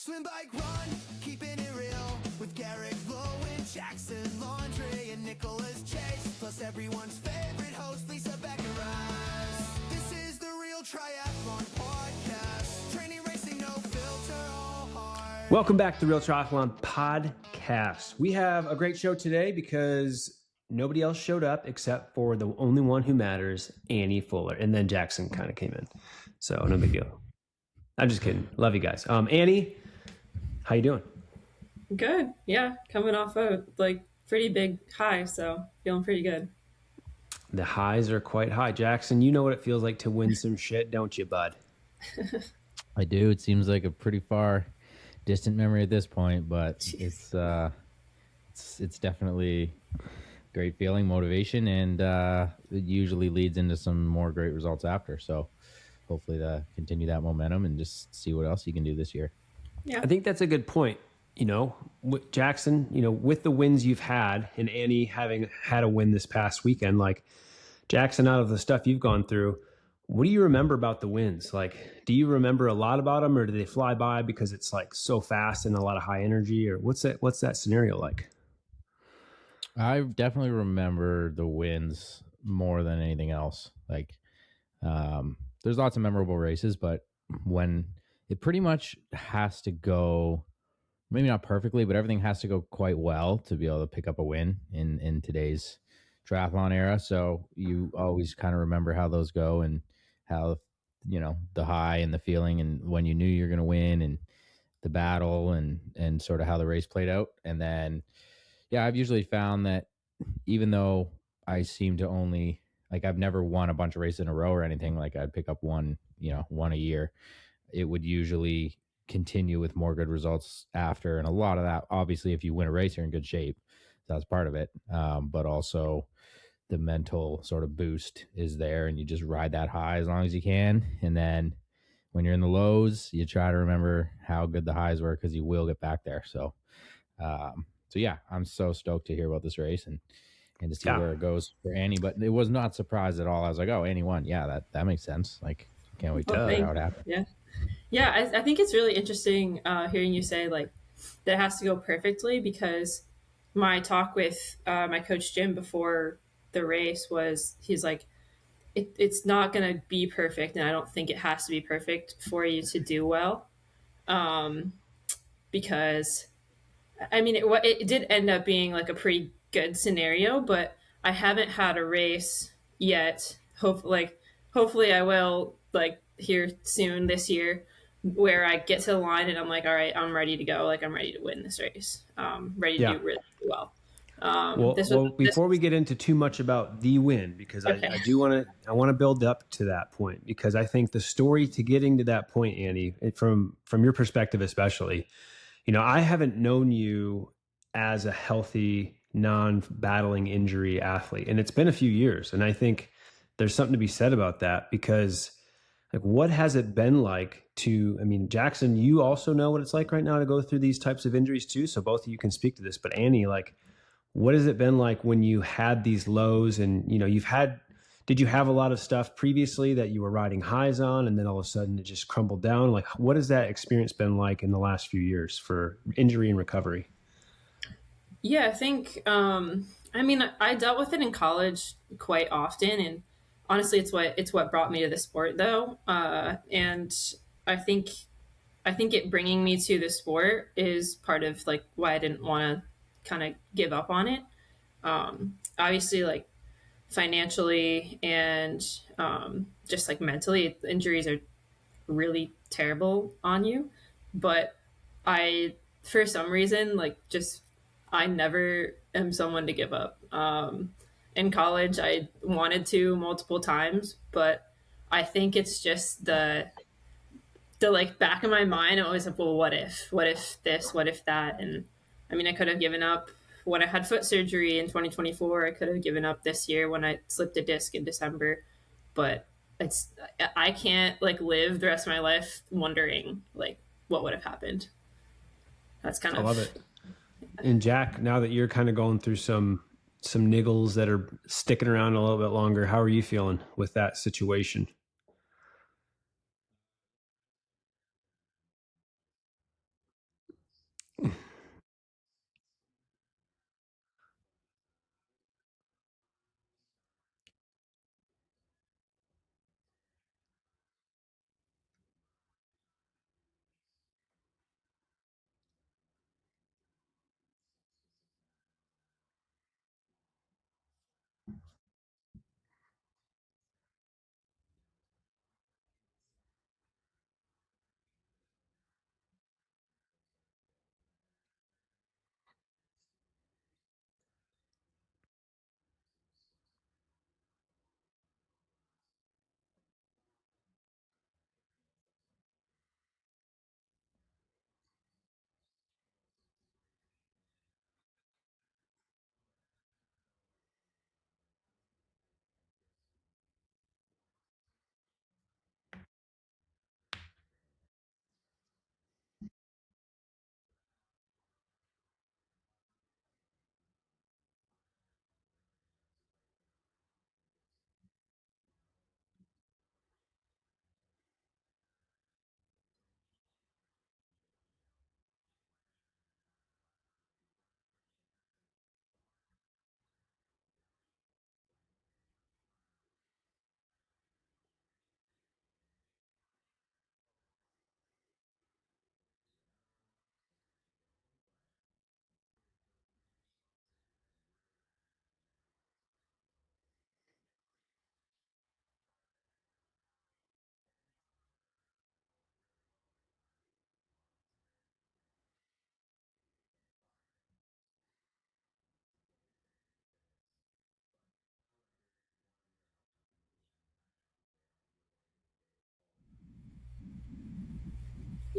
Swim, bike, run, keeping it real with Garrick, Lowen, Jackson, Laundry, and Nicholas Chase. Plus everyone's favorite host, Lisa Becker-Rice. This is the Real Triathlon Podcast. Training, racing, no filter, all hard. Welcome back to the Real Triathlon Podcast. We have a great show today because nobody else showed up except for the only one who matters, Annie Fuller. And then Jackson kind of came in. So no big deal. I'm just kidding. Love you guys. Annie, how you doing? Good. Yeah. Coming off a pretty big high. So feeling pretty good. The highs are quite high. Jackson, you know what it feels like to win some shit, don't you, bud? I do. It seems like a pretty far distant memory at this point, but it's definitely great feeling, motivation, and it usually leads into some more great results after. So hopefully to continue that momentum and just see what else you can do this year. Yeah. I think that's a good point. You know, with Jackson, you know, with the wins you've had and Annie having had a win this past weekend, like Jackson, out of the stuff you've gone through, what do you remember about the wins? Like, do you remember a lot about them, or do they fly by because it's like so fast and a lot of high energy, or what's that scenario like? I definitely remember the wins more than anything else. Like, there's lots of memorable races, but when it pretty much has to go, maybe not perfectly, but everything has to go quite well to be able to pick up a win in today's triathlon era. So you always kind of remember how those go and how, you know, the high and the feeling and when you knew you're going to win and the battle and sort of how the race played out. And then, yeah, I've usually found that even though I seem to only, like, I've never won a bunch of races in a row or anything, like I'd pick up one a year, it would usually continue with more good results after. And a lot of that, obviously, if you win a race, you're in good shape. That's part of it. But also the mental sort of boost is there, and you just ride that high as long as you can. And then when you're in the lows, you try to remember how good the highs were, because you will get back there. So yeah, I'm so stoked to hear about this race and to see where it goes for Annie. But it was not surprised at all. I was like, oh, Annie won. Yeah, that makes sense. Like, can't wait to see how it happens. Yeah. I think it's really interesting hearing you say like that it has to go perfectly, because my talk with my coach Jim before the race was, he's like, it's not going to be perfect, and I don't think it has to be perfect for you to do well, because I mean it did end up being like a pretty good scenario, but I haven't had a race yet. Hopefully I will, like, here soon this year, where I get to the line and I'm like, all right, I'm ready to go. Like, I'm ready to win this race. Ready to do really well. Before we get into too much about the win, because okay. I want to build up to that point, because I think the story to getting to that point, Annie, from your perspective especially, you know, I haven't known you as a healthy, non-battling injury athlete, and it's been a few years, and I think there's something to be said about that, because like, what has it been like to, I mean, Jackson, you also know what it's like right now to go through these types of injuries too, so both of you can speak to this, but Annie, like, what has it been like when you had these lows, and, you know, did you have a lot of stuff previously that you were riding highs on, and then all of a sudden it just crumbled down? Like, what has that experience been like in the last few years for injury and recovery? Yeah, I think, I mean, I dealt with it in college quite often, and honestly, it's what brought me to the sport, though. And I think it bringing me to the sport is part of like why I didn't want to kind of give up on it. Obviously, like financially and just like mentally, injuries are really terrible on you. But for some reason, like, just I never am someone to give up. In college, I wanted to multiple times, but I think it's just the like back of my mind, I'm always like, well, what if this, what if that? And I mean, I could have given up when I had foot surgery in 2024. I could have given up this year when I slipped a disc in December, but I can't like live the rest of my life wondering like what would have happened. That's kind of, I love it. And Jack, now that you're kind of going through some niggles that are sticking around a little bit longer, how are you feeling with that situation?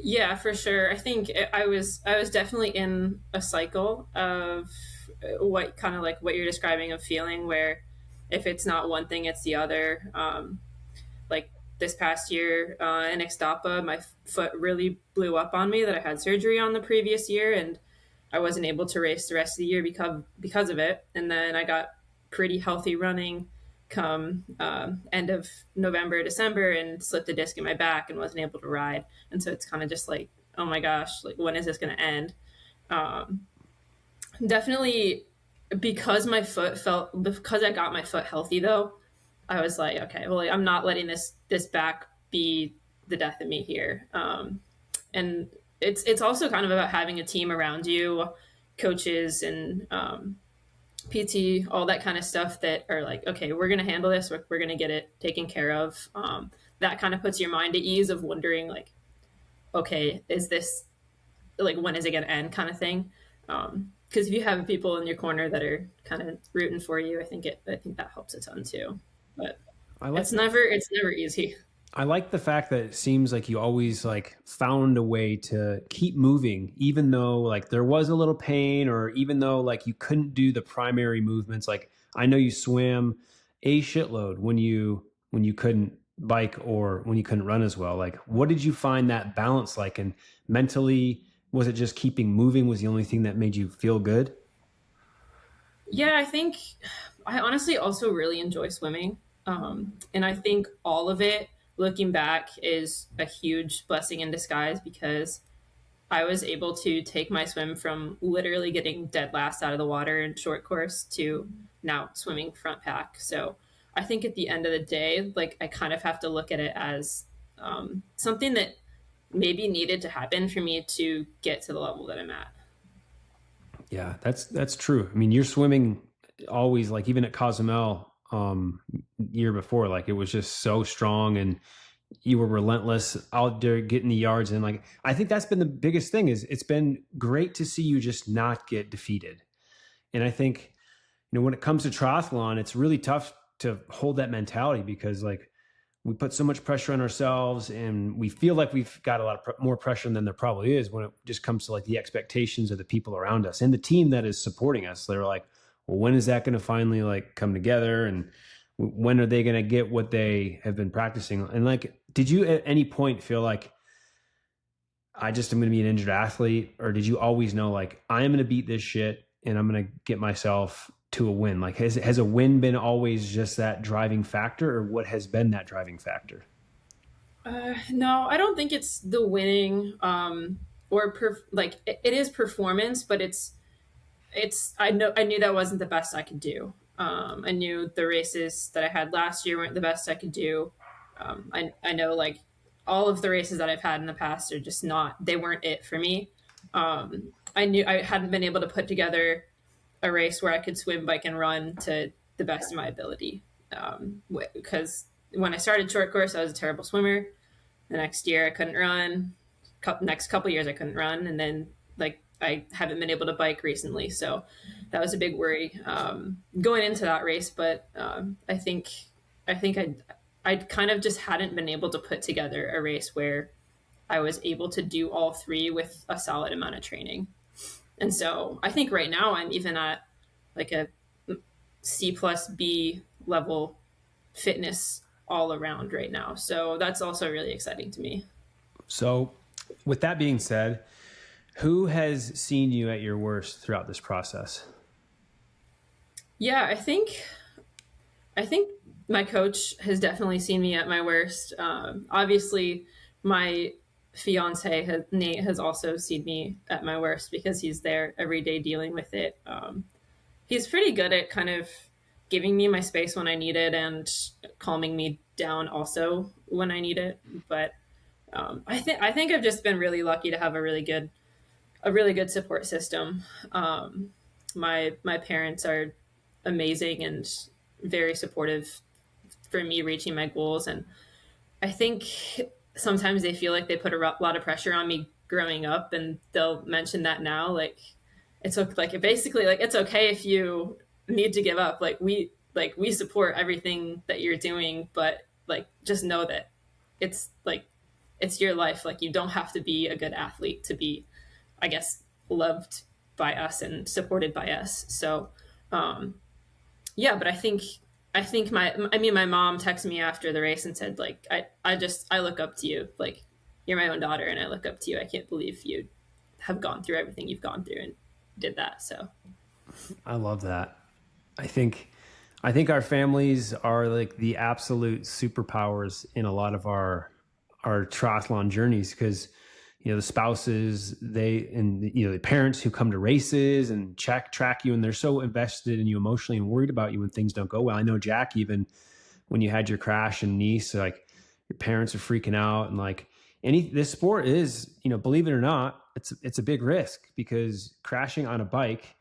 Yeah, for sure. I think I was definitely in a cycle of what kind of like what you're describing of feeling where if it's not one thing, it's the other. Like this past year in Ixtapa, my foot really blew up on me that I had surgery on the previous year, and I wasn't able to race the rest of the year because of it. And then I got pretty healthy running come end of November, December, and slipped a disc in my back and wasn't able to ride. And so it's kind of just like, oh my gosh, like when is this going to end? Um, Definitely because because I got my foot healthy though, I was like, okay, well, like, I'm not letting this back be the death of me here. And it's also kind of about having a team around you, coaches and PT, all that kind of stuff that are like, okay, we're going to handle this. We're going to get it taken care of. That kind of puts your mind at ease of wondering like, okay, is this like, when is it going to end kind of thing? Because if you have people in your corner that are kind of rooting for you, I think that helps a ton too. But it's never easy. I like the fact that it seems like you always like found a way to keep moving, even though like there was a little pain, or even though like you couldn't do the primary movements. Like I know you swam a shitload when you couldn't bike or when you couldn't run as well. Like what did you find that balance like? And mentally, was it just keeping moving was the only thing that made you feel good? Yeah, I think I honestly also really enjoy swimming. And I think all of it, looking back, is a huge blessing in disguise because I was able to take my swim from literally getting dead last out of the water in short course to now swimming front pack. So I think at the end of the day, like I kind of have to look at it as something that maybe needed to happen for me to get to the level that I'm at. Yeah, that's true. I mean, you're swimming always like even at Cozumel year before, like it was just so strong and you were relentless out there getting the yards. And like I think that's been the biggest thing is it's been great to see you just not get defeated. And I think, you know, when it comes to triathlon, it's really tough to hold that mentality because like we put so much pressure on ourselves and we feel like we've got a lot of more pressure than there probably is when it just comes to like the expectations of the people around us and the team that is supporting us. They're like, well, when is that going to finally like come together? And when are they going to get what they have been practicing? And like, did you at any point feel like I just am going to be an injured athlete? Or did you always know like, I'm going to beat this shit and I'm going to get myself to a win? Like has a win been always just that driving factor, or what has been that driving factor? No, I don't think it's the winning like it is performance, but I knew that wasn't the best I could do. I knew the races that I had last year weren't the best I could do. I know like all of the races that I've had in the past are just they weren't it for me. I knew I hadn't been able to put together a race where I could swim, bike, and run to the best of my ability. Because when I started short course, I was a terrible swimmer. The next year I couldn't run. Next couple years I couldn't run, and then like I haven't been able to bike recently, so that was a big worry going into that race. But I think I kind of just hadn't been able to put together a race where I was able to do all three with a solid amount of training. And so I think right now I'm even at like a C+B level fitness all around right now. So that's also really exciting to me. So with that being said, who has seen you at your worst throughout this process? Yeah, I think my coach has definitely seen me at my worst. Obviously, my fiance Nate has also seen me at my worst because he's there every day dealing with it. He's pretty good at kind of giving me my space when I need it and calming me down also when I need it. But I think I've just been really lucky to have a really good support system. My parents are amazing and very supportive for me reaching my goals, and I think sometimes they feel like they put a lot of pressure on me growing up, and they'll mention that now, like it's like basically like it's okay if you need to give up, like we support everything that you're doing, but like just know that it's like it's your life. Like, you don't have to be a good athlete to be, I guess, loved by us and supported by us. So, yeah, but I think my mom texted me after the race and said, like, I look up to you. Like, you're my own daughter and I look up to you. I can't believe you have gone through everything you've gone through and did that. So I love that. I think our families are like the absolute superpowers in a lot of our triathlon journeys, because the spouses, and the parents who come to races and track you, and they're so invested in you emotionally and worried about you when things don't go well. I know, Jack, even when you had your crash in Nice, like, your parents are freaking out, and like, this sport is, believe it or not, it's a big risk, because crashing on a bike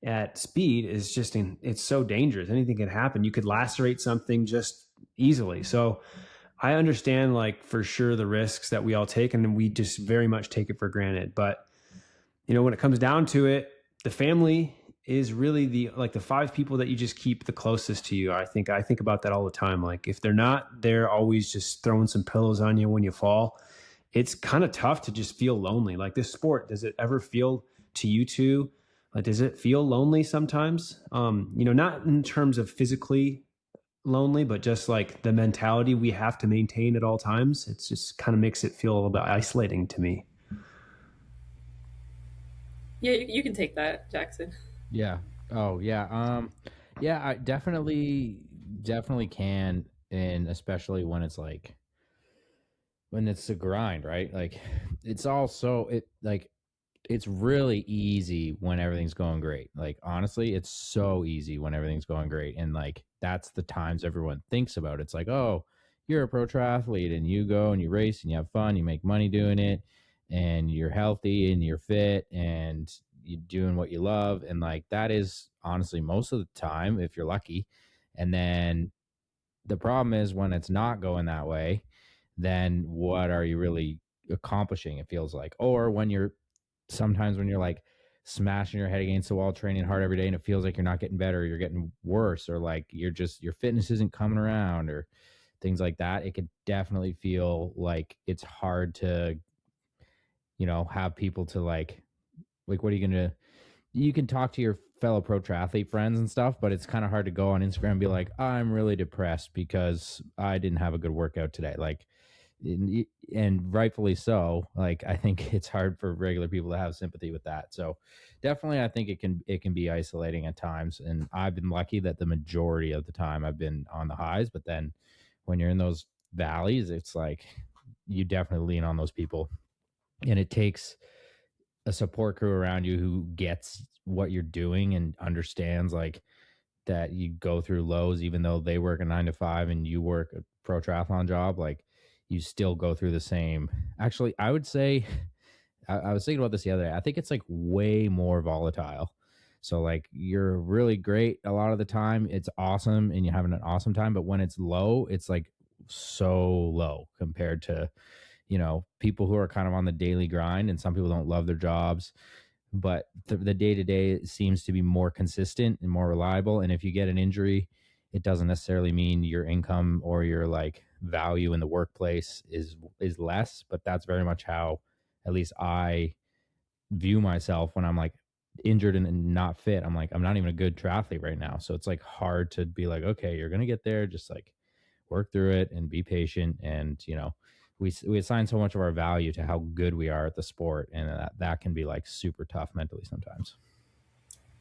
at speed is it's so dangerous. Anything can happen. You could lacerate something just easily. So I understand, like, for sure, the risks that we all take, and we just very much take it for granted. But, when it comes down to it, the family is really the 5 people that you just keep the closest to you. I think about that all the time. Like, if they're not there, always just throwing some pillows on you when you fall, it's kind of tough to just feel lonely. Like, this sport, does it ever feel to you two? Like, does it feel lonely sometimes? Not in terms of physically lonely, but just like the mentality we have to maintain at all times. It's just kind of makes it feel a little bit isolating to me. Yeah, you can take that, Jackson. Yeah. Oh, yeah. Yeah, I definitely can, and especially when it's like, when it's the grind, right? Like, it's really easy when everything's going great. Like, honestly, it's so easy when everything's going great. And like, that's the times everyone thinks about. It's like, oh, you're a pro triathlete and you go and you race and you have fun, you make money doing it, and you're healthy and you're fit and you're doing what you love. And like, that is honestly most of the time, if you're lucky. And then the problem is, when it's not going that way, then what are you really accomplishing, it feels like? Or sometimes when you're like smashing your head against the wall, training hard every day, and it feels like you're not getting better, you're getting worse, or like your fitness isn't coming around, or things like that, it could definitely feel like it's hard to, have people to like, what are you going to, you can talk to your fellow pro triathlete friends and stuff, but it's kind of hard to go on Instagram and be like, I'm really depressed because I didn't have a good workout today. Like, and rightfully so. Like, I think it's hard for regular people to have sympathy with that. So definitely, I think it can be isolating at times. And I've been lucky that the majority of the time I've been on the highs, but then when you're in those valleys, it's like, you definitely lean on those people, and it takes a support crew around you who gets what you're doing and understands, like, that you go through lows, even though they work a 9 to 5 and you work a pro triathlon job. Like, you still go through the same. Actually, I would say, I was thinking about this the other day, I think it's like way more volatile. So like, you're really great a lot of the time, it's awesome and you're having an awesome time, but when it's low, it's like so low compared to, people who are kind of on the daily grind. And some people don't love their jobs, but the day-to-day seems to be more consistent and more reliable. And if you get an injury, it doesn't necessarily mean your income or your like value in the workplace is less, but that's very much how at least I view myself when I'm like injured and not fit. I'm like, I'm not even a good triathlete right now. So it's like hard to be like, okay, you're going to get there. Just like work through it and be patient. And, we assign so much of our value to how good we are at the sport. And that can be like super tough mentally sometimes.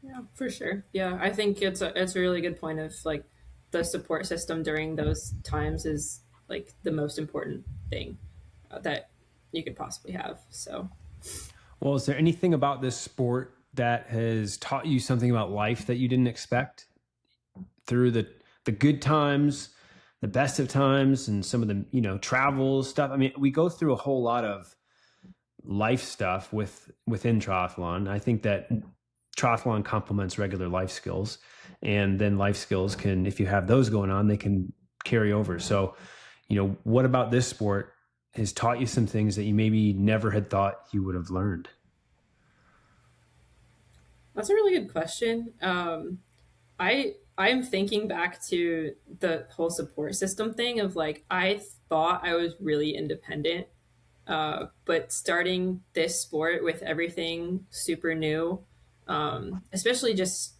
Yeah, for sure. Yeah, I think it's a really good point of like, the support system during those times is like the most important thing that you could possibly have. So, well, is there anything about this sport that has taught you something about life that you didn't expect through the good times, the best of times, and some of the, travel stuff? I mean, we go through a whole lot of life stuff within triathlon. I think that triathlon complements regular life skills, and then life skills can, if you have those going on, they can carry over. So, what about this sport has taught you some things that you maybe never had thought you would have learned? That's a really good question. I'm thinking back to the whole support system thing of like, I thought I was really independent But starting this sport with everything super new, especially just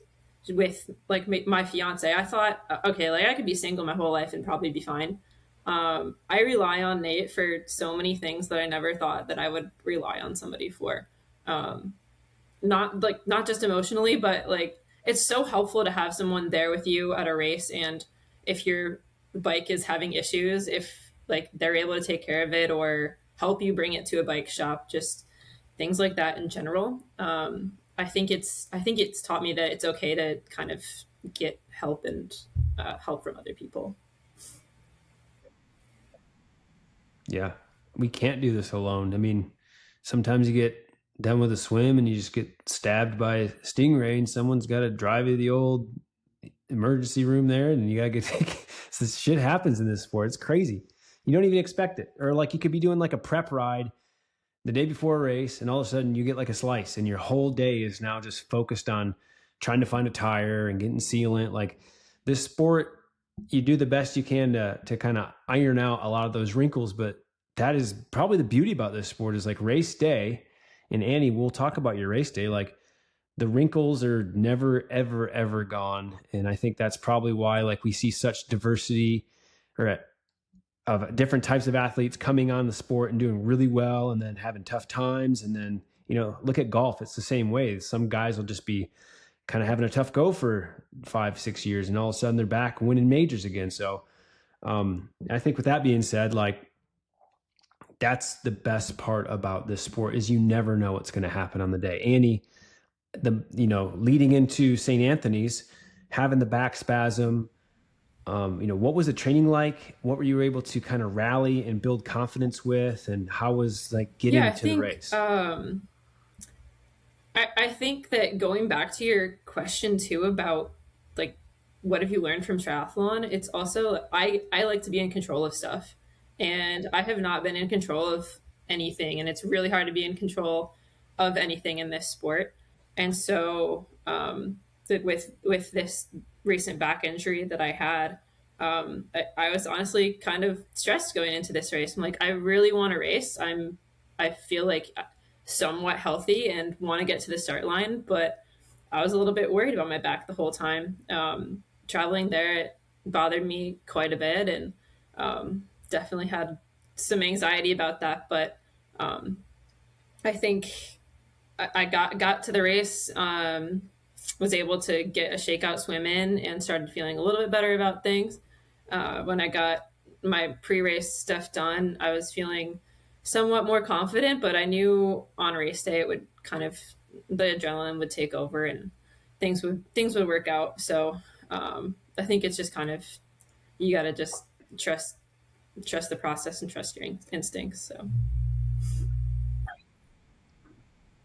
with like my fiance, I thought, okay, like I could be single my whole life and probably be fine. I rely on Nate for so many things that I never thought that I would rely on somebody for. Um, not just emotionally, but like it's so helpful to have someone there with you at a race. And if your bike is having issues, if like they're able to take care of it or help you bring it to a bike shop, just things like that in general. I think it's taught me that it's okay to kind of get help and help from other people. Yeah, we can't do this alone. I mean, sometimes you get done with a swim and you just get stabbed by a stingray and someone's got to drive you to the old emergency room there and you got to get taken. So this shit happens in this sport. It's crazy. You don't even expect it. Or like you could be doing like a prep ride the day before a race and all of a sudden you get like a slice and your whole day is now just focused on trying to find a tire and getting sealant. Like this sport, you do the best you can to kind of iron out a lot of those wrinkles, but that is probably the beauty about this sport is like race day. And Annie, we'll talk about your race day. Like the wrinkles are never, ever, ever gone. And I think that's probably why like we see such diversity of different types of athletes coming on the sport and doing really well and then having tough times. And then, you know, look at golf. It's the same way. Some guys will just be kind of having a tough go for 5-6 years and all of a sudden they're back winning majors again. So I think with that being said, like that's the best part about this sport is you never know what's going to happen on the day. Annie, leading into St. Anthony's, having the back spasm, what was the training like? What were you able to kind of rally and build confidence with? And how was like getting to the race? I think that going back to your question too about like, what have you learned from triathlon? It's also, I like to be in control of stuff and I have not been in control of anything. And it's really hard to be in control of anything in this sport. And so with this recent back injury that I had, I was honestly kind of stressed going into this race. I'm like, I really want to race. I feel like somewhat healthy and want to get to the start line, but I was a little bit worried about my back the whole time. Traveling there, it bothered me quite a bit and definitely had some anxiety about that. But I think I got to the race, was able to get a shakeout swim in and started feeling a little bit better about things. When I got my pre-race stuff done, I was feeling somewhat more confident, but I knew on race day it would kind of, the adrenaline would take over and things would work out. So I think it's just kind of, you got to just trust the process and trust your instincts. So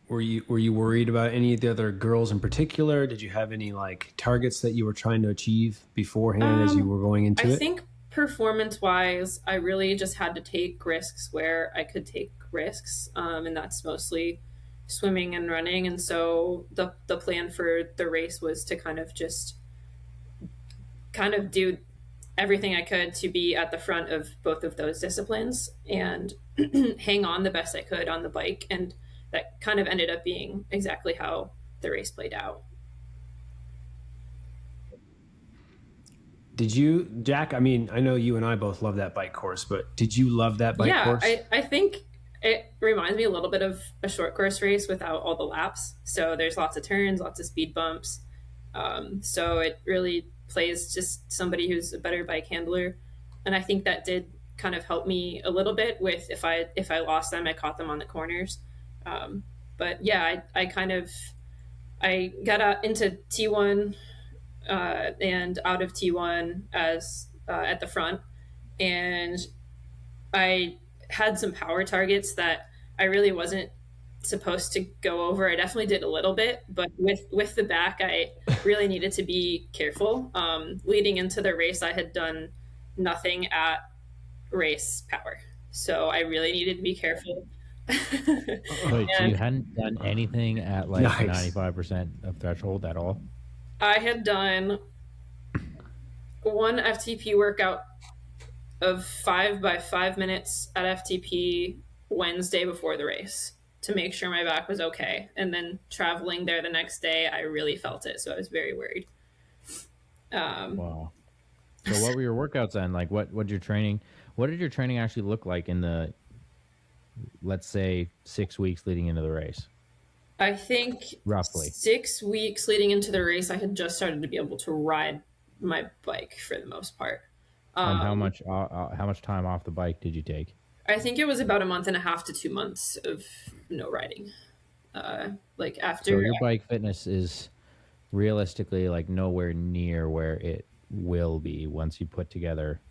were you worried about any of the other girls in particular? Did you have any like targets that you were trying to achieve beforehand as you were going into it? I think performance wise, I really just had to take risks where I could take risks. And that's mostly swimming and running. And so the plan for the race was to kind of do everything I could to be at the front of both of those disciplines and hang on the best I could on the bike. And that kind of ended up being exactly how the race played out. Did you, Jack? I mean, I know you and I both love that bike course, but did you love that bike course? Yeah, I think it reminds me a little bit of a short course race without all the laps. So there's lots of turns, lots of speed bumps. So it really plays just somebody who's a better bike handler. And I think that did kind of help me a little bit with if I lost them, I caught them on the corners. But yeah, I got out into T1 and out of T1 as at the front, and I had some power targets that I really wasn't supposed to go over. I definitely did a little bit, but with the back, I really needed to be careful. Leading into the race, I had done nothing at race power, so I really needed to be careful. Wait, so you hadn't done anything at like 95% of threshold at all? I had done one FTP workout of 5 by 5 minutes at FTP Wednesday before the race to make sure my back was okay. And then traveling there the next day, I really felt it. So I was very worried. Wow. So what were your workouts then? Like what did your training actually look like in the, let's say, 6 weeks leading into the race? I think roughly 6 weeks leading into the race, I had just started to be able to ride my bike for the most part. And how much time off the bike did you take? I think it was about a month and a half to 2 months of no riding. Like after. So your bike fitness is realistically like nowhere near where it will be once you put together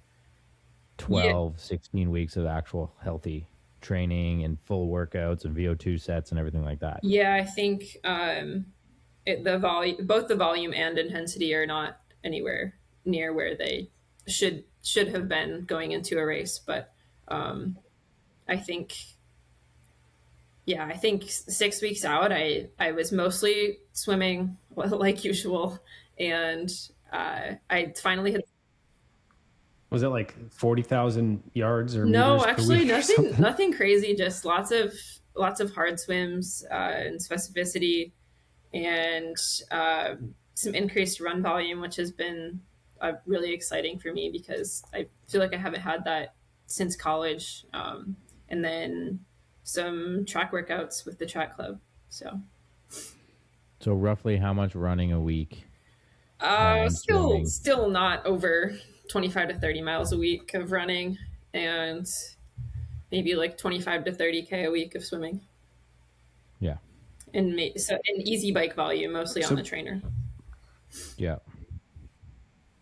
12, 16 weeks of actual healthy training and full workouts and VO2 sets and everything like that. Yeah, I think both the volume and intensity are not anywhere near where they should have been going into a race. But I think 6 weeks out, I was mostly swimming like usual, and I finally had. Was it like 40,000 yards or no, meters actually per week nothing crazy. Just lots of hard swims and specificity, and some increased run volume, which has been really exciting for me because I feel like I haven't had that since college. And then some track workouts with the track club. So roughly how much running a week? Still not over 25 to 30 miles a week of running, and maybe like 25 to 30K a week of swimming. Yeah. And so an easy bike volume, mostly on the trainer. Yeah.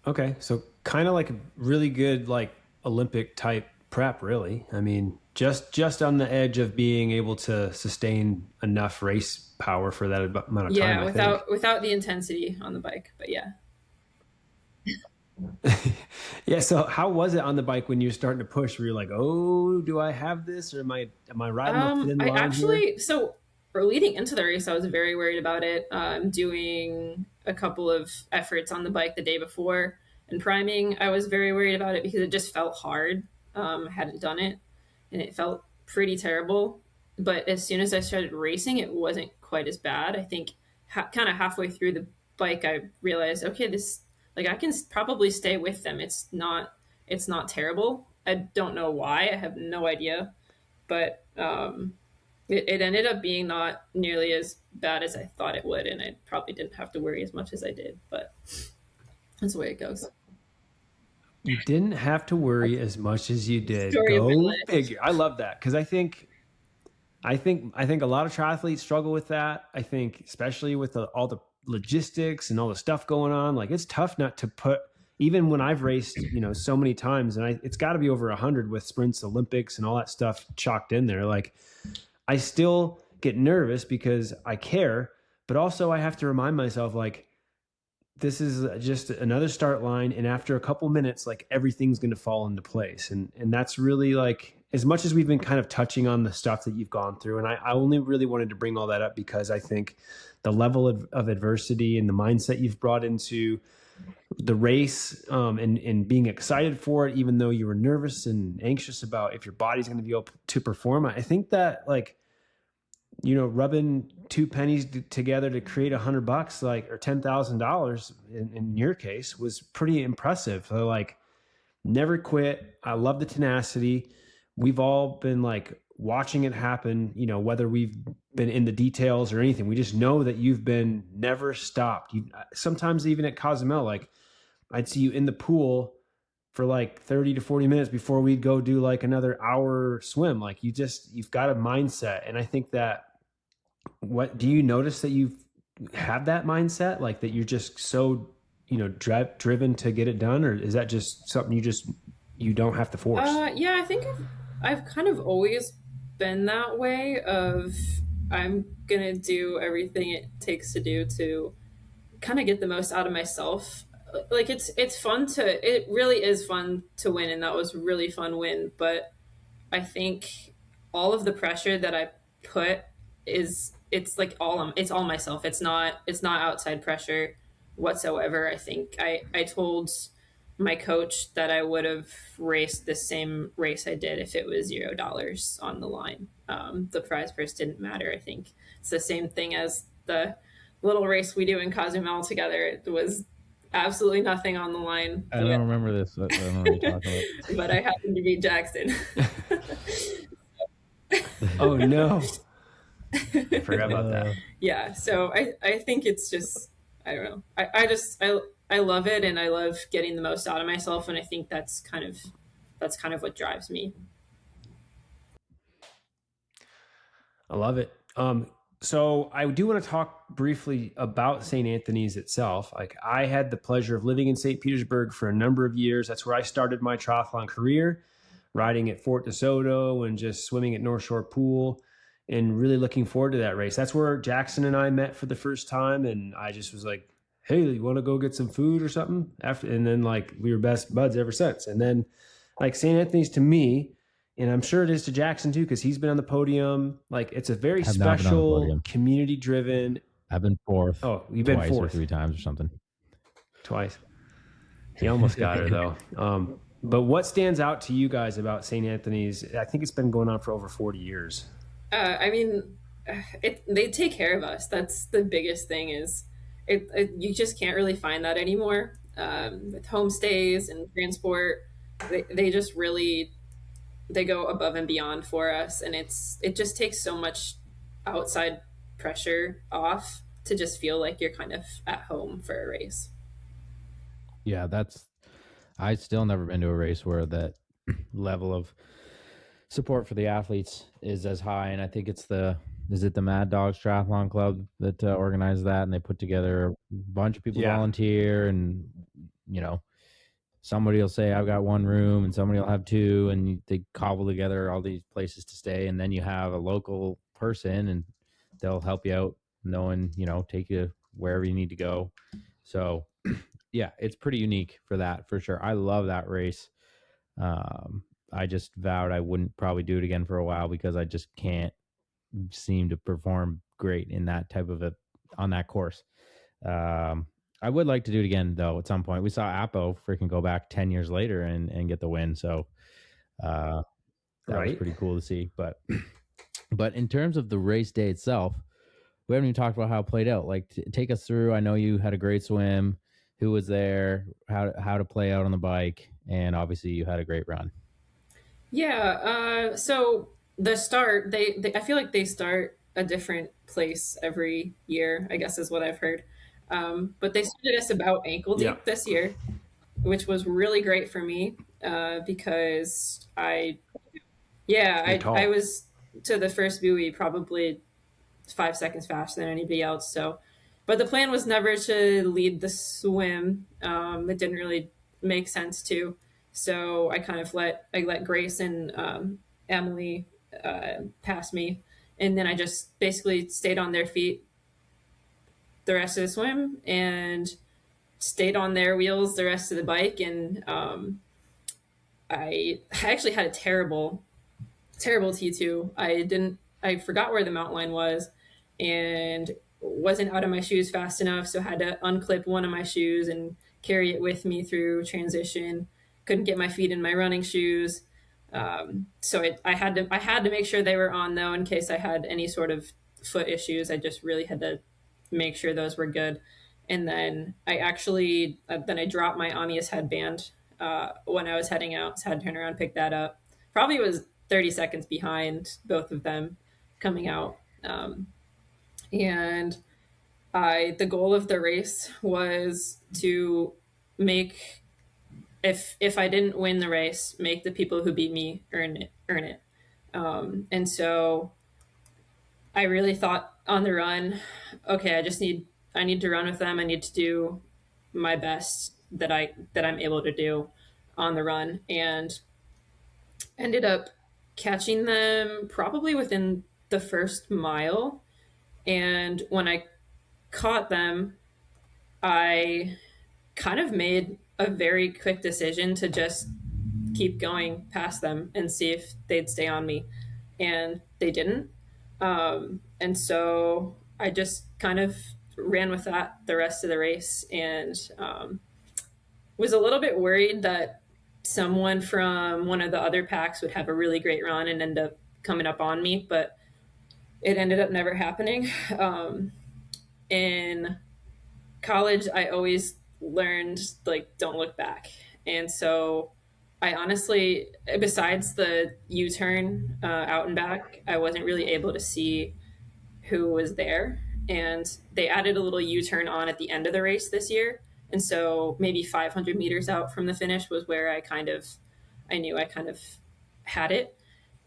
Okay. So kind of like a really good, like Olympic type prep, really. I mean, just on the edge of being able to sustain enough race power for that amount of time. Yeah, without the intensity on the bike, but yeah. Yeah. So how was it on the bike when you were starting to push? Were you like, oh, do I have this, or am I riding the thin line here? So leading into the race, I was very worried about it. Doing a couple of efforts on the bike the day before and priming, I was very worried about it because it just felt hard. I hadn't done it, and it felt pretty terrible. But as soon as I started racing, it wasn't quite as bad. I think kind of halfway through the bike, I realized, okay, this, like, I can probably stay with them. It's not terrible. I don't know why. I have no idea. But it ended up being not nearly as bad as I thought it would. And I probably didn't have to worry as much as I did. But that's the way it goes. You didn't have to worry as much as you did. Go figure. I love that because I think a lot of triathletes struggle with that. I think especially with all the logistics and all the stuff going on, like it's tough not to put. Even when I've raced, so many times, and it's got to be over 100 with sprints, Olympics, and all that stuff chalked in there. Like I still get nervous because I care, but also I have to remind myself like, this is just another start line. And after a couple minutes, like everything's going to fall into place. And that's really like, as much as we've been kind of touching on the stuff that you've gone through. And I only really wanted to bring all that up because I think the level of adversity and the mindset you've brought into the race and being excited for it, even though you were nervous and anxious about if your body's going to be able to perform. I think that like, rubbing two pennies together to create $100, like, or $10,000 in your case, was pretty impressive. So like, never quit. I love the tenacity. We've all been like watching it happen, whether we've been in the details or anything. We just know that you've been never stopped. Sometimes even at Cozumel, like I'd see you in the pool for like 30 to 40 minutes before we'd go do like another hour swim. Like you've got a mindset. And I think that, what do you notice that you have that mindset, like that you're just so, driven to get it done? Or is that just something you don't have to force? Yeah, I think I've kind of always been that way of I'm going to do everything it takes to do to kind of get the most out of myself. Like it's it really is fun to win. And that was a really fun win. But I think all of the pressure that I put it's all myself. It's not outside pressure whatsoever. I think I told my coach that I would have raced the same race I did if it was $0 on the line. The prize purse didn't matter. I think it's the same thing as the little race we do in Cozumel together. It was absolutely nothing on the line. I don't remember this. I don't know what you're talking about. But I happened to beat Jackson. Oh no. I forgot about that. Yeah. So I think it's just, I don't know. I love it, and I love getting the most out of myself. And I think that's kind of what drives me. I love it. So I do want to talk briefly about St. Anthony's itself. Like, I had the pleasure of living in St. Petersburg for a number of years. That's where I started my triathlon career, riding at Fort DeSoto and just swimming at North Shore Pool, and really looking forward to that race. That's where Jackson and I met for the first time. And I just was like, hey, you want to go get some food or something? And then like we were best buds ever since. And then like St. Anthony's to me, and I'm sure it is to Jackson too, because he's been on the podium. Like, it's a very special, community driven. I've been fourth. Oh, you've been fourth 3 times or something. Twice. He almost got her though. But what stands out to you guys about St. Anthony's? I think it's been going on for over 40 years. I mean, they take care of us. That's the biggest thing. Is you just can't really find that anymore. With homestays and transport, they just really, they go above and beyond for us, and it just takes so much outside pressure off to just feel like you're kind of at home for a race. Yeah, I still never been to a race where that level of support for the athletes is as high. And I think is it the Mad Dogs Triathlon Club that organized that, and they put together a bunch of people volunteer, and somebody will say, I've got 1 room, and somebody will have 2, and they cobble together all these places to stay. And then you have a local person, and they'll help you out, knowing, take you wherever you need to go. So yeah, it's pretty unique for that, for sure. I love that race. I just vowed I wouldn't probably do it again for a while, because I just can't seem to perform great in that type of on that course. I would like to do it again though at some point. We saw Apo freaking go back 10 years later and get the win. So that was pretty cool to see. But in terms of the race day itself, we haven't even talked about how it played out. Like, take us through. I know you had a great swim. Who was there? How to play out on the bike, and obviously you had a great run. Yeah. So the start, I feel like they start a different place every year, I guess is what I've heard. But they started us about ankle deep this year, which was really great for me, because I was to the first buoy probably 5 seconds faster than anybody else. So, but the plan was never to lead the swim. It didn't really make sense to. So I kind of let Grace and Emily pass me, and then I just basically stayed on their feet the rest of the swim and stayed on their wheels the rest of the bike. And I actually had a terrible T2. I forgot where the mountain line was, and wasn't out of my shoes fast enough, so had to unclip one of my shoes and carry it with me through transition. Couldn't get my feet in my running shoes, so I had to make sure they were on though, in case I had any sort of foot issues. I just really had to make sure those were good. And then I actually dropped my Amias headband when I was heading out, so I had to turn around and pick that up. Probably was 30 seconds behind both of them coming out. And the goal of the race was to make, if I didn't win the race, make the people who beat me earn it. And so I really thought on the run, okay, I need to run with them. I need to do my best that I'm able to do on the run, and ended up catching them probably within the first mile. And when I caught them, I kind of made a very quick decision to just keep going past them and see if they'd stay on me. And they didn't. And so I just kind of ran with that the rest of the race, and was a little bit worried that someone from one of the other packs would have a really great run and end up coming up on me, but it ended up never happening. In college, I always learned like don't look back, and so I honestly, besides the U-turn out and back, I wasn't really able to see who was there. And they added a little U-turn on at the end of the race this year, and so maybe 500 meters out from the finish was where I knew I kind of had it,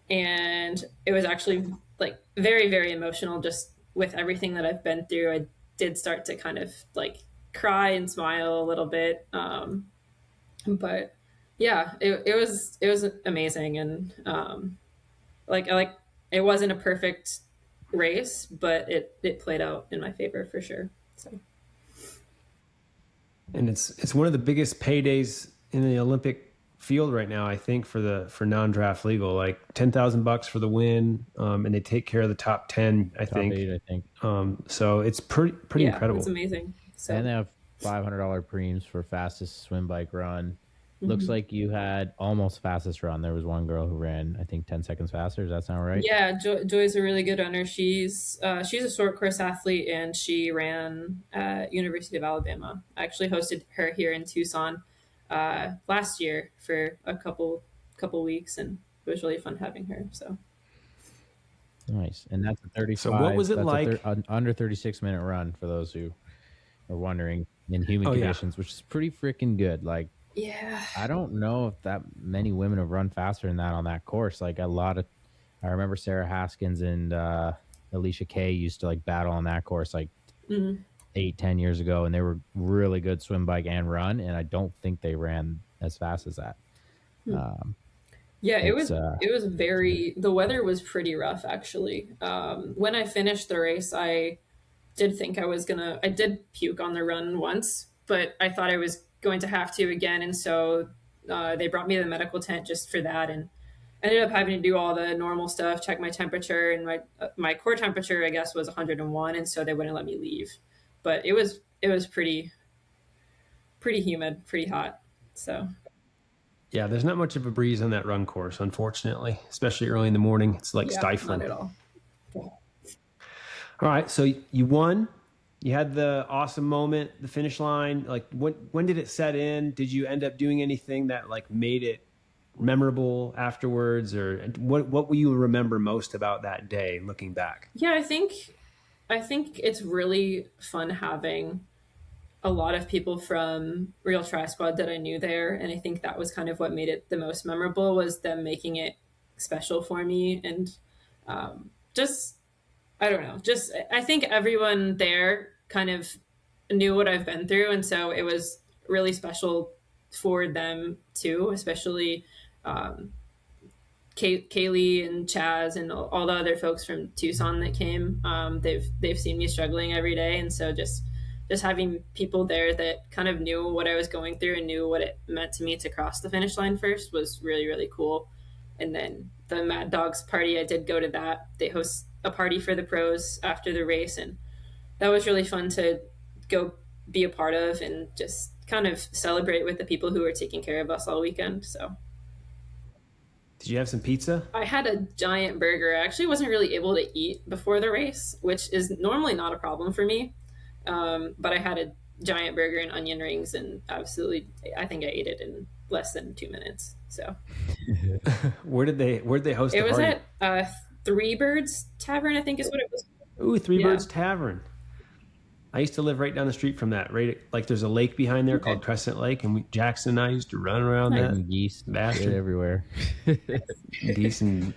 and it was actually like very very emotional just with everything that I've been through. I did start to kind of like cry and smile a little bit, but yeah, it was amazing. And like it wasn't a perfect race, but it played out in my favor for sure. So, and it's one of the biggest paydays in the Olympic field right now, I think, for non-draft legal, like $10,000 for the win, and they take care of the top 10, I think. 8, I think. So it's pretty incredible. It's amazing. So, and they have $500 premiums for fastest swim bike run. Looks like you had almost fastest run. There was one girl who ran, I think, 10 seconds faster. Does that sound right? Yeah, Joy's a really good runner. She's a short course athlete, and she ran at University of Alabama. I actually hosted her here in Tucson last year for a couple weeks, and it was really fun having her. So nice. And that's a 35. So what was it like? An under 36-minute run for those who are wondering, in human conditions, which is pretty freaking good. Like, yeah, I don't know if that many women have run faster than that on that course. Like I remember Sarah Haskins and Alicia Kay used to like battle on that course like 8-10 years ago, and they were really good swim, bike, and run. And I don't think they ran as fast as that. Yeah, it was the weather was pretty rough actually. When I finished the race, I did think I did puke on the run once, but I thought I was going to have to again, and so they brought me to the medical tent just for that, and ended up having to do all the normal stuff, check my temperature, and my core temperature I guess was 101, and so they wouldn't let me leave. But it was pretty humid, pretty hot. So yeah, there's not much of a breeze on that run course, unfortunately, especially early in the morning. It's like stifling. Not at all. All right, so you won. You had the awesome moment, the finish line. Like, when did it set in? Did you end up doing anything that like made it memorable afterwards, or what will you remember most about that day looking back? Yeah, I think it's really fun having a lot of people from Real Tri Squad that I knew there, and I think that was kind of what made it the most memorable, was them making it special for me. And just I don't know, just I think everyone there kind of knew what I've been through, and so it was really special for them too, especially Kaylee and Chaz and all the other folks from Tucson that came. They've seen me struggling every day, and so just having people there that kind of knew what I was going through and knew what it meant to me to cross the finish line first was really really cool. And then the Mad Dogs party, I did go to that. They host a party for the pros after the race, and that was really fun to go be a part of and just kind of celebrate with the people who were taking care of us all weekend. So did you have some pizza? I had a giant burger. I actually wasn't really able to eat before the race, which is normally not a problem for me. But I had a giant burger and onion rings, and absolutely, I think I ate it in less than 2 minutes. So where did they host it? The party? It was at Three Birds Tavern, I think is what it was. Ooh, Three Birds Tavern. I used to live right down the street from that. Right, like there's a lake behind there called Crescent Lake, and Jackson and I used to run around that. And geese everywhere. Geese and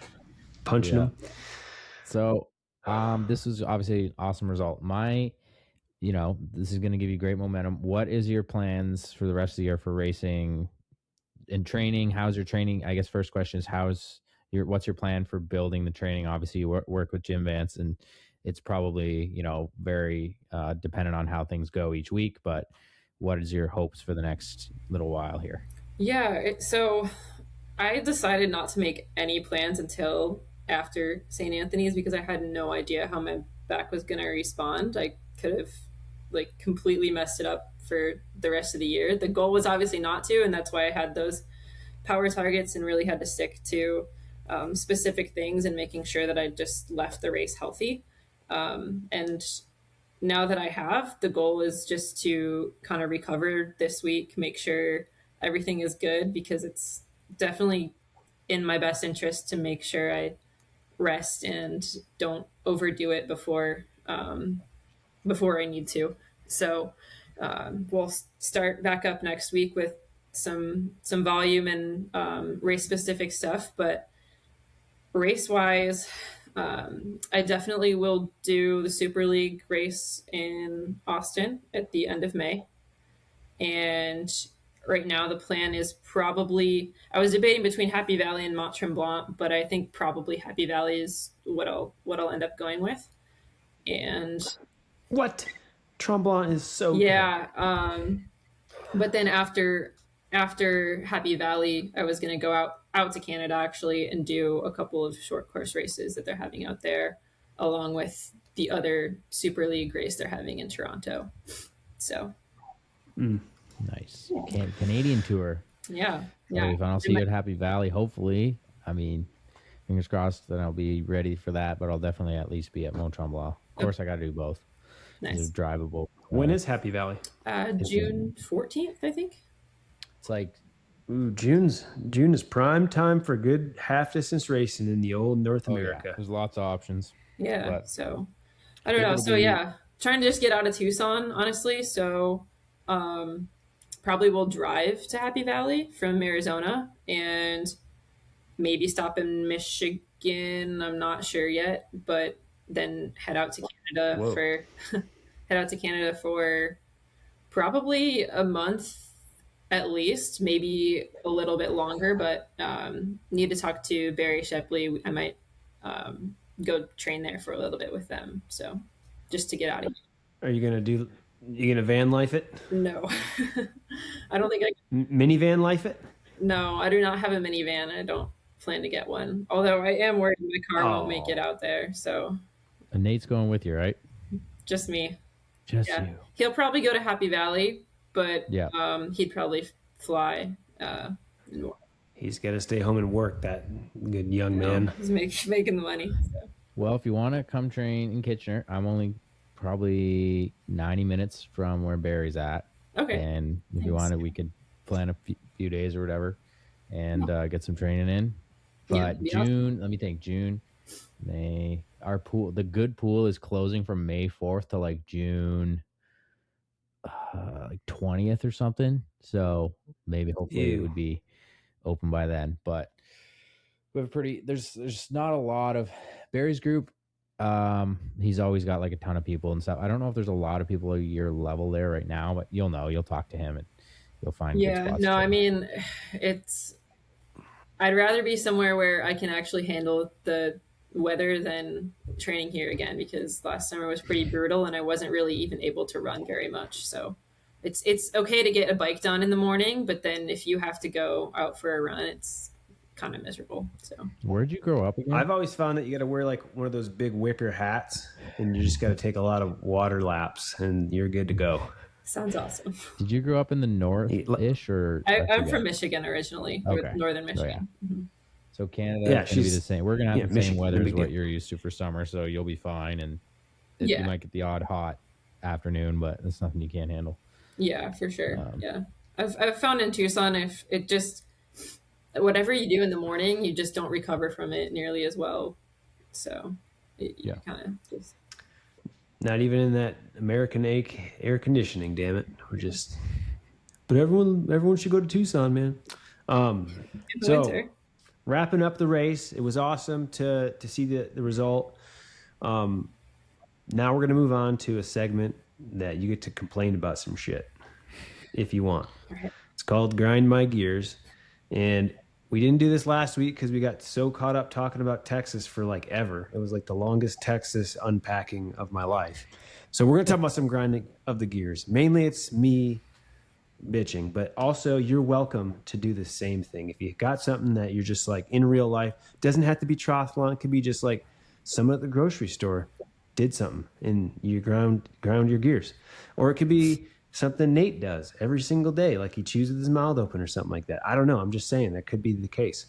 punching them. So, this was obviously an awesome result. This is going to give you great momentum. What is your plans for the rest of the year for racing and training? How's your training? I guess first question is what's your plan for building the training? Obviously, you work with Jim Vance, and it's probably, very dependent on how things go each week, but what is your hopes for the next little while here? Yeah, so I decided not to make any plans until after St. Anthony's because I had no idea how my back was going to respond. I could have like completely messed it up for the rest of the year. The goal was obviously not to, and that's why I had those power targets and really had to stick to specific things and making sure that I just left the race healthy. And now that I have, the goal is just to kind of recover this week, make sure everything is good, because it's definitely in my best interest to make sure I rest and don't overdo it before I need to. So we'll start back up next week with some volume and race specific stuff, but race wise, I definitely will do the Super League race in Austin at the end of May. And right now the plan is probably, I was debating between Happy Valley and Mont Tremblant, but I think probably Happy Valley is what I'll end up going with. And what? Tremblant is so good. But then after Happy Valley, I was going to go out to Canada actually and do a couple of short course races that they're having out there, along with the other Super League race they're having in Toronto. So nice. Canadian tour. Yeah. So if I don't see you at Happy Valley, hopefully, I mean, fingers crossed, then I'll be ready for that, but I'll definitely at least be at Mont Tremblant. Of course, I got to do both. Nice. They're drivable. When is Happy Valley? June 14th, I think. It's like, June is prime time for good half distance racing in the old North America. Yeah. There's lots of options. Yeah. But so I don't know. So yeah, trying to just get out of Tucson, honestly. So probably will drive to Happy Valley from Arizona and maybe stop in Michigan. I'm not sure yet, but then head out to Canada for probably a month at least, maybe a little bit longer, but need to talk to Barry Shepley. I might go train there for a little bit with them. So just to get out of here. Are you gonna van life it? No. I don't think I can. Minivan life it? No, I do not have a minivan. I don't plan to get one. Although I am worried my car won't make it out there. So and Nate's going with you, right? Just me. Just you. He'll probably go to Happy Valley, but he'd probably fly. He's got to stay home and work, that good young man. He's making the money. So. Well, if you want to come train in Kitchener, I'm only probably 90 minutes from where Barry's at. Okay. And if you wanted, we could plan a few days or whatever and get some training in. But June, let me think, June, May, our pool, the good pool is closing from May 4th to like June like 20th or something. So maybe hopefully it would be open by then. But we have there's not a lot of Barry's group. He's always got like a ton of people and stuff. I don't know if there's a lot of people at your level there right now, but you'll talk to him and you'll find good spots. No, I mean, I'd rather be somewhere where I can actually handle the weather than training here again, because last summer was pretty brutal and I wasn't really even able to run very much. So it's okay to get a bike done in the morning, but then if you have to go out for a run, it's kind of miserable. So where'd you grow up again? I've always found that you got to wear like one of those big wicker hats and you just got to take a lot of water laps and you're good to go. Sounds awesome. Did you grow up in the north-ish or? I'm from Michigan originally, northern Michigan. Oh, yeah. Mm-hmm. So Canada is going to be the same. We're going to have the same weather as what you're used to for summer, so you'll be fine. And you might get the odd hot afternoon, but it's nothing you can't handle. Yeah, for sure. I've found in Tucson, if it just whatever you do in the morning, you just don't recover from it nearly as well. So you kind of just. Not even in that American air conditioning, damn it. But everyone should go to Tucson, man. So wrapping up the race, it was awesome to see the result. Now we're going to move on to a segment that you get to complain about some shit if you want. It's called Grind My Gears. And we didn't do this last week because we got so caught up talking about Texas for like ever. It was like the longest Texas unpacking of my life. So we're going to talk about some grinding of the gears. Mainly it's me bitching, but also you're welcome to do the same thing. If you got something that you're just like in real life, doesn't have to be triathlon. It could be just like some at the grocery store. did something and you ground your gears. Or it could be something Nate does every single day, like he chews with his mouth open or something like that. I don't know. I'm just saying that could be the case.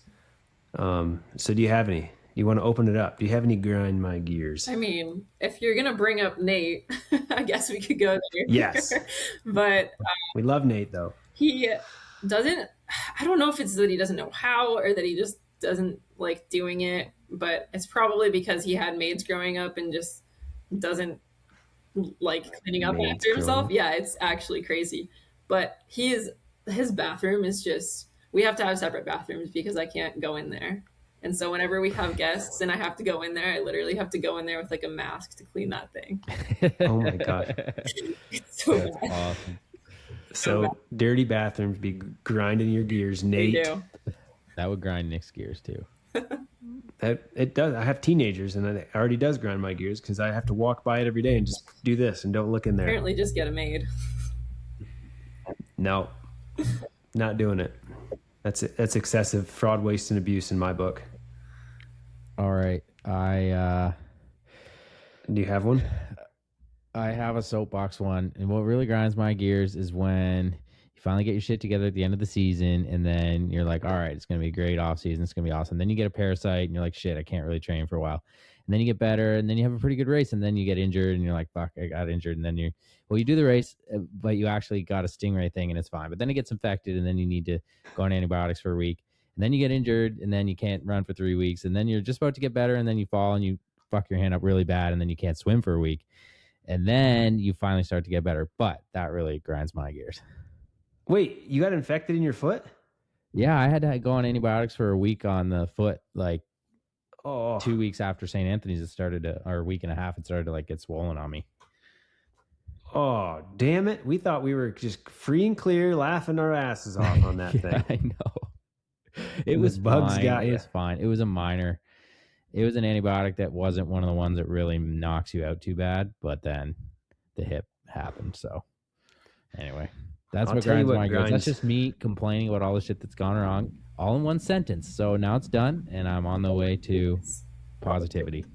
So do you have any? You want to open it up? Do you have any grind my gears? I mean, if you're gonna bring up Nate, I guess we could go there. Yes. But we love Nate though. He doesn't. I don't know if it's that he doesn't know how or that he just doesn't like doing it, but it's probably because he had maids growing up and just doesn't like cleaning up after himself. Yeah, it's actually crazy. But his bathroom is just, we have to have separate bathrooms because I can't go in there. And so whenever we have guests and I have to go in there, I literally have to go in there with like a mask to clean that thing. Oh my gosh. It's so That's bad. awesome. So dirty bathrooms be grinding your gears, Nate. They do. That would grind Nick's gears too. It does. I have teenagers, and it already does grind my gears because I have to walk by it every day and just do this and don't look in there. Apparently, just get a maid. No, not doing it. That's excessive fraud, waste, and abuse in my book. All right, Do you have one? I have a soapbox one, and what really grinds my gears is when you finally get your shit together at the end of the season, and then you're like, all right, it's going to be a great off season. It's going to be awesome. Then you get a parasite, and you're like, shit, I can't really train for a while. And then you get better, and then you have a pretty good race, and then you get injured, and you're like, fuck, I got injured. And then you do the race, but you actually got a stingray thing, and it's fine. But then it gets infected, and then you need to go on antibiotics for a week. And then you get injured, and then you can't run for 3 weeks. And then you're just about to get better, and then you fall, and you fuck your hand up really bad, and then you can't swim for a week. And then you finally start to get better. But that really grinds my gears. Wait, you got infected in your foot? Yeah, I had to go on antibiotics for a week on the foot, like 2 weeks after St. Anthony's. It started to, or a week and a half, it started to like get swollen on me. Oh, damn it. We thought we were just free and clear, laughing our asses off on that thing. I know. It was bugs fine. got It you. was fine. It was a minor. It was an antibiotic that wasn't one of the ones that really knocks you out too bad, but then the hip happened. So anyway, that's what grinds my gears. That's just me complaining about all the shit that's gone wrong, all in one sentence. So now it's done, and I'm on the way to positivity.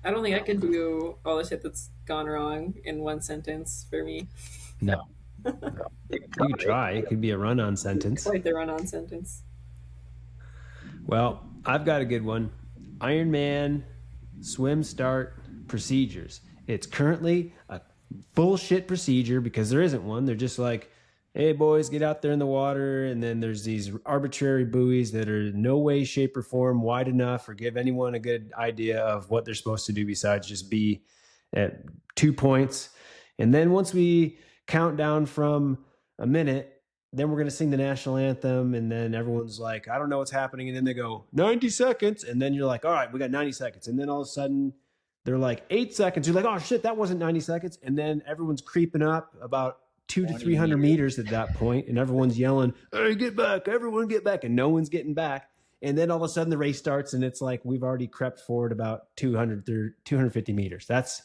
I don't think I could do all the shit that's gone wrong in one sentence for me. No. You could try. It could be a run-on sentence. Quite the run-on sentence. Well, I've got a good one. Ironman swim start procedures. It's currently a bullshit procedure because there isn't one. They're just like, hey, boys, get out there in the water. And then there's these arbitrary buoys that are no way, shape, or form wide enough or give anyone a good idea of what they're supposed to do besides just be at 2 points. And then once we count down from a minute, then we're going to sing the national anthem. And then everyone's like, I don't know what's happening. And then they go 90 seconds. And then you're like, all right, we got 90 seconds. And then all of a sudden they're like 8 seconds. You're like, oh shit, that wasn't 90 seconds. And then everyone's creeping up about 200 to 300 meters at that point. And everyone's yelling, hey, get back, everyone get back. And no one's getting back. And then all of a sudden the race starts and it's like, we've already crept forward about 250 meters. That's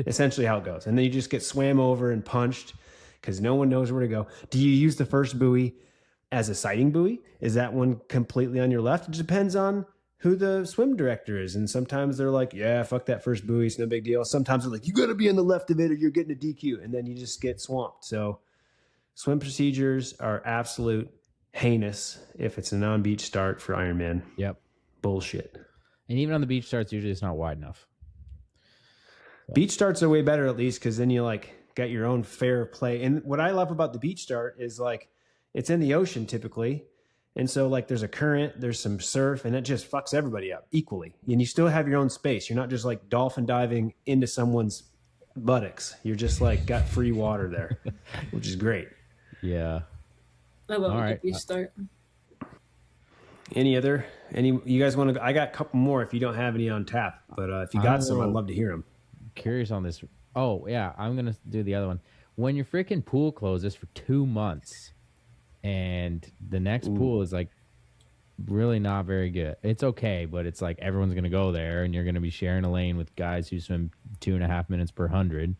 essentially how it goes. And then you just get swam over and punched because no one knows where to go. Do you use the first buoy as a sighting buoy? Is that one completely on your left? It depends on who the swim director is. And sometimes they're like, yeah, fuck that first buoy. It's no big deal. Sometimes they're like, you got to be on the left of it or you're getting a DQ. And then you just get swamped. So swim procedures are absolute heinous if it's a non-beach start for Ironman. Yep. Bullshit. And even on the beach starts, usually it's not wide enough. So. Beach starts are way better at least because then you like got your own fair play. And what I love about the beach start is like it's in the ocean typically. And so like there's a current, there's some surf, and it just fucks everybody up equally. And you still have your own space. You're not just like dolphin diving into someone's buttocks. You're just like got free water there, which is great. Yeah. I love a good beach start. Any you guys want to, I got a couple more if you don't have any on tap, but if you got some, I'd love to hear them. Curious on this. Oh yeah, I'm gonna do the other one. When your freaking pool closes for 2 months, and the next pool is like really not very good. It's okay, but it's like everyone's gonna go there, and you're gonna be sharing a lane with guys who swim 2.5 minutes per 100.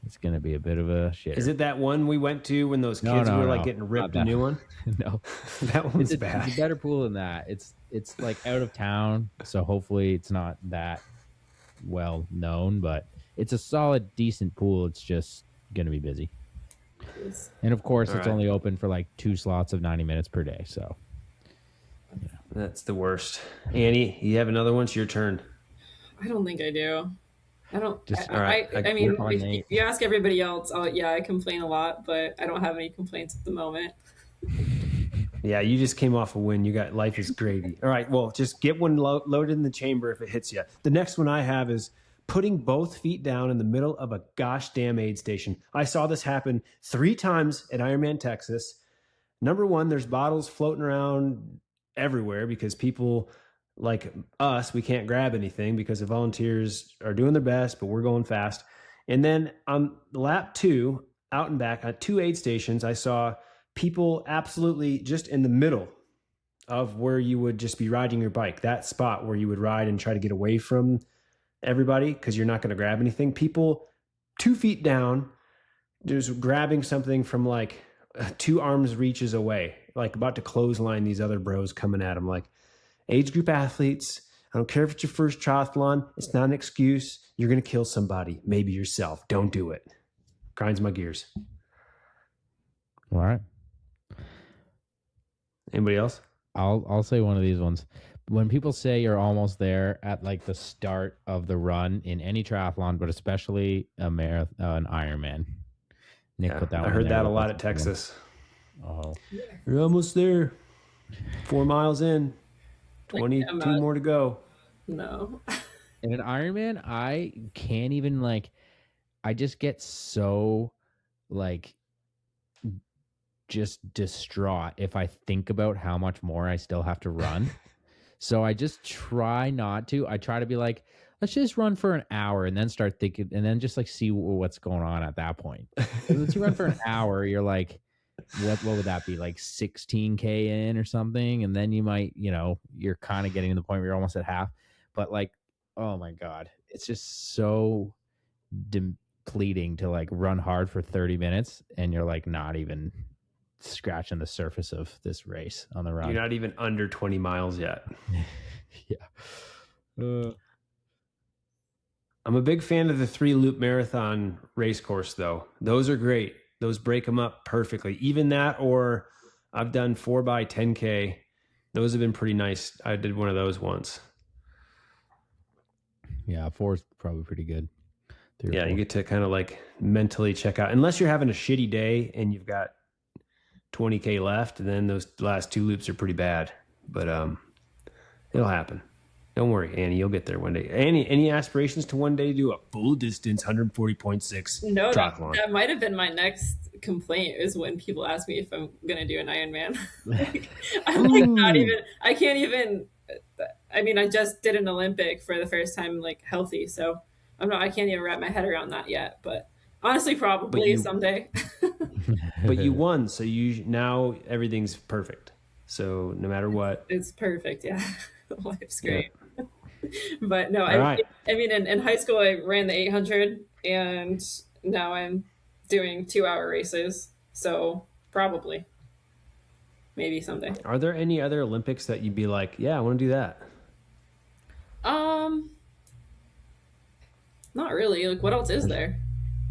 It's gonna be a bit of a shit. Is it that one we went to when those kids were like getting ripped a new one? No, that one's bad. It's a better pool than that. It's like out of town, so hopefully it's not that well known, but it's a solid, decent pool. It's just going to be busy. And of course, it's only open for like 2 slots of 90 minutes per day. So that's the worst. Annie, you have another one? It's your turn. I don't think I do. I don't. All right. I mean, if you ask everybody else, I complain a lot, but I don't have any complaints at the moment. Yeah, you just came off a win. You got life is gravy. All right, well, just get one loaded in the chamber if it hits you. The next one I have is putting both feet down in the middle of a gosh damn aid station. I saw this happen 3 times at Ironman Texas. Number one, there's bottles floating around everywhere because people like us, we can't grab anything because the volunteers are doing their best, but we're going fast. And then on lap 2, out and back at 2 aid stations, I saw people absolutely just in the middle of where you would just be riding your bike, that spot where you would ride and try to get away from everybody because you're not going to grab anything. People 2 feet down, just grabbing something from like 2 arms reaches away, like about to clothesline these other bros coming at them. Like, age group athletes, I don't care if it's your first triathlon, it's not an excuse. You're going to kill somebody, maybe yourself. Don't do it. Grinds my gears. All right. Anybody else? I'll say one of these ones. When people say you're almost there at like the start of the run in any triathlon, but especially a marathon, an Ironman. Nick put that one. I heard that a lot at Texas. Oh, you're almost there. 4 miles in, 22 more to go. No. In an Ironman, I can't even I just get so just distraught if I think about how much more I still have to run. So I just try not to. I try to be like, let's just run for an hour and then start thinking and then just see what's going on at that point. Let's run for an hour. You're like, what would that be? Like 16K in or something. And then you might, you're kind of getting to the point where you're almost at half, but oh my God, it's just so depleting to run hard for 30 minutes. And you're not even scratching the surface of this race on the run. You're not even under 20 miles yet. Yeah. I'm a big fan of the 3-loop marathon race course, though. Those are great. Those break them up perfectly. Even that, or I've done 4x10K. Those have been pretty nice. I did one of those once. Yeah, 4 is probably pretty good. Yeah, you get to kind of mentally check out. Unless you're having a shitty day and you've got 20K left, and then those last 2 loops are pretty bad. But it'll happen. Don't worry, Annie. You'll get there one day. Annie, any aspirations to one day do a full distance 140.6 No, triathlon? That might have been my next complaint is when people ask me if I'm going to do an Ironman. I'm not even, I can't even, I mean, I just did an Olympic for the first time, healthy. So I can't even wrap my head around that yet, but honestly, probably someday. But you won. So now everything's perfect. So no matter what. It's perfect. Yeah. Life's great. Yeah. But no, I mean, in high school, I ran the 800 and now I'm doing 2-hour races. So probably, maybe someday. Are there any other Olympics that you'd be like, yeah, I want to do that? Not really. What else is there?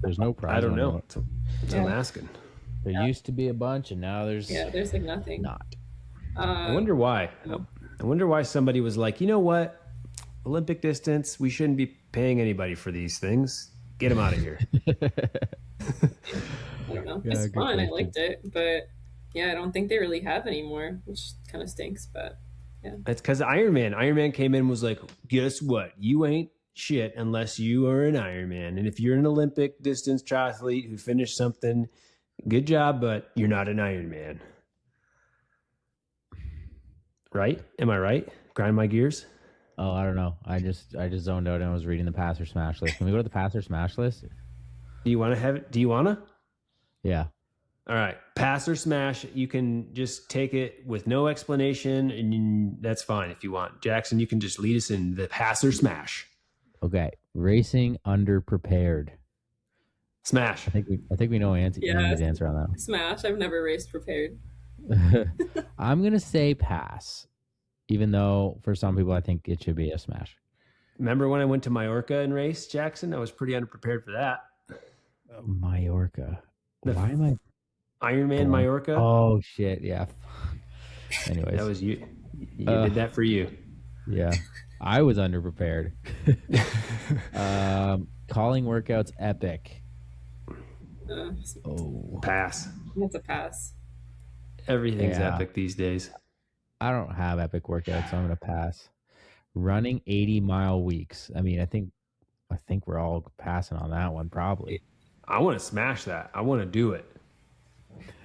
There's no prize. I don't know. I'm asking. There used to be a bunch, and now there's nothing. Not. I wonder why. I wonder why somebody was like, you know what? Olympic distance, we shouldn't be paying anybody for these things. Get them out of here. I don't know. It's fun. I liked it. But yeah, I don't think they really have anymore, which kind of stinks. But yeah. It's because Ironman came in and was like, guess what? You ain't shit unless you are an Ironman. And if you're an Olympic distance triathlete who finished something, good job, but you're not an Ironman. Right? Am I right? Grind my gears? Oh, I don't know. I just zoned out and I was reading the pass or smash list. Can we go to the pass or smash list? Do you want to have it? Do you want to? Yeah. All right. Pass or smash. You can just take it with no explanation, and that's fine if you want. Jackson, you can just lead us in the pass or smash. Okay. Racing underprepared. Smash. I think we know Annie's answer on that. Smash. I've never raced prepared. I'm gonna say pass, even though for some people I think it should be a smash. Remember when I went to Mallorca and raced, Jackson? I was pretty unprepared for that. Mallorca. Why am I Ironman Mallorca? Oh shit! Yeah. Anyways, that was you. You did that for you. Yeah, I was underprepared. Calling workouts epic. Pass. That's a pass. Everything's epic these days. I don't have epic workouts, so I'm gonna pass. Running 80-mile weeks. I mean, I think we're all passing on that one, probably. I want to smash that. I want to do it.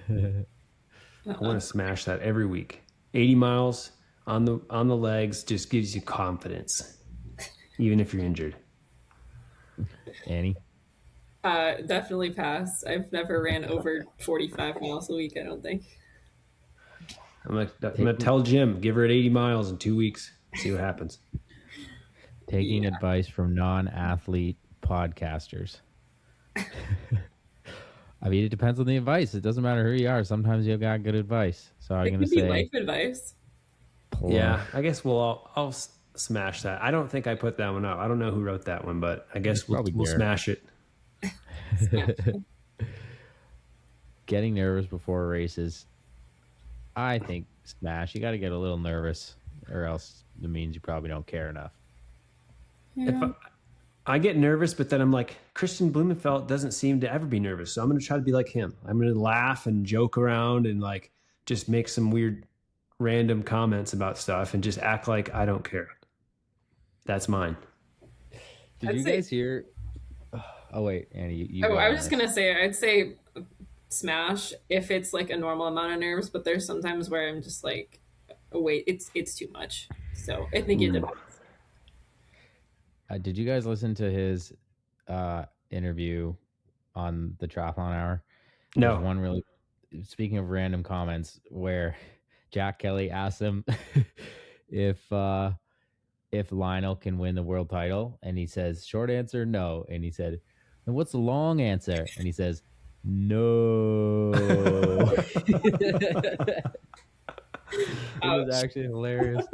I want to smash that every week. 80 miles on the legs just gives you confidence, even if you're injured. Annie? Definitely pass. I've never ran over 45 miles a week, I don't think. I'm gonna tell Jim, give her at 80 miles in 2 weeks. See what happens. Taking advice from non-athlete podcasters. I mean, it depends on the advice. It doesn't matter who you are. Sometimes you've got good advice. So I'm going to say life advice. Yeah, I guess I'll smash that. I don't think I put that one up. I don't know who wrote that one, but I guess we'll smash it. Getting nervous before races. I think smash. You got to get a little nervous, or else it means you probably don't care enough. Yeah. I get nervous, but then I'm like, Christian Blumenfeld doesn't seem to ever be nervous. So I'm going to try to be like him. I'm going to laugh and joke around and like just make some weird random comments about stuff and just act like I don't care. That's mine. Did you guys hear? Oh, wait, Annie. You I was just going to say, I'd say smash if it's like a normal amount of nerves, but there's sometimes where I'm just like, oh, wait, it's too much. So I think it depends. Did you guys listen to his interview on the Triathlon Hour? No. There's one really, speaking of random comments, where Jack Kelly asked him if Lionel can win the world title, and he says, short answer, no. And he said, and what's the long answer? And he says, no. It was actually hilarious.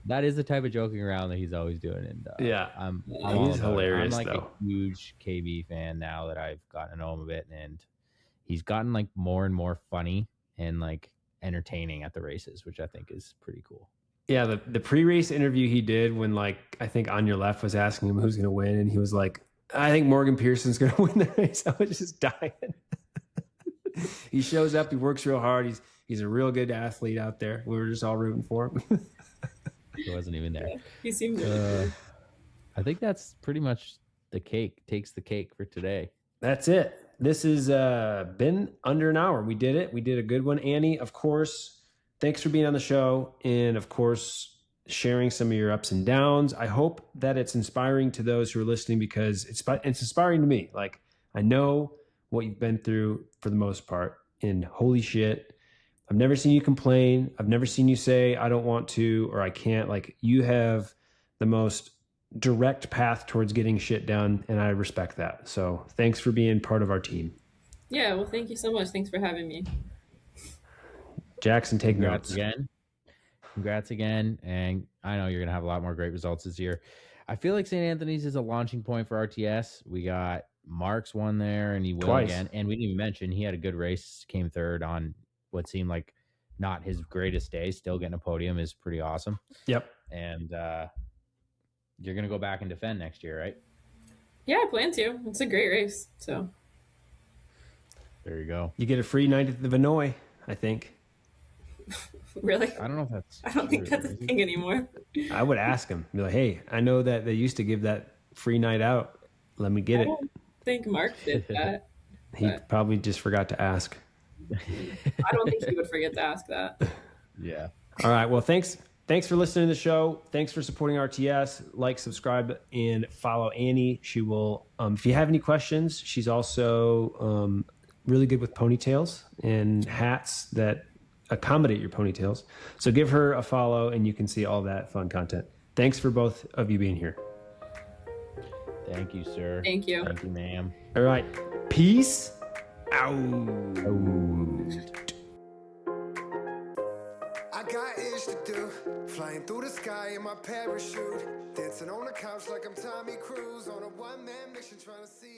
That is the type of joking around that he's always doing. And I'm he's hilarious. I'm like though. a huge KB fan now that I've gotten to know him a bit, and he's gotten like more and more funny and like entertaining at the races, which I think is pretty cool. Yeah, the pre-race interview he did when like I think On Your Left was asking him who's going to win, and he was like, I think Morgan Pearson's going to win the race. I was just dying. He shows up, he works real hard. He's a real good athlete out there. We were just all rooting for him. He wasn't even there. Yeah, he seemed good. I think that's pretty much the cake. Takes the cake for today. That's it. This has been under an hour. We did it. We did a good one. Annie, of course, thanks for being on the show. And of course, sharing some of your ups and downs. I hope that it's inspiring to those who are listening, because it's inspiring to me. Like, I know what you've been through for the most part. And holy shit, I've never seen you complain. I've never seen you say, I don't want to, or I can't. Like, you have the most direct path towards getting shit done, and I respect that. So thanks for being part of our team. Yeah, well, thank you so much. Thanks for having me. Jackson, take notes. Congrats again. And I know you're going to have a lot more great results this year. I feel like St. Anthony's is a launching point for RTS. We got Mark's one there, and he will again. And we didn't even mention he had a good race, came third on what seemed like not his greatest day. Still getting a podium is pretty awesome. Yep. And you're going to go back and defend next year, right? Yeah, I plan to. It's a great race. So there you go. You get a free night at the Vinoy, I think. Really? I don't know if that's I don't think that's a thing anymore. I would ask him, be like, hey, I know that they used to give that free night out. Let me get it. I don't think Mark did that. He probably just forgot to ask. I don't think he would forget to ask that. Yeah. All right. Well, thanks for listening to the show. Thanks for supporting RTS. Like, subscribe, and follow Annie. She will, if you have any questions, she's also really good with ponytails and hats that accommodate your ponytails. So give her a follow, and you can see all that fun content. Thanks for both of you being here. Thank you, sir. Thank you. Thank you, ma'am. All right. Peace out. I got ish to do. Flying through the sky in my parachute. Dancing on the couch like I'm Tommy Cruise on a one-man mission trying to see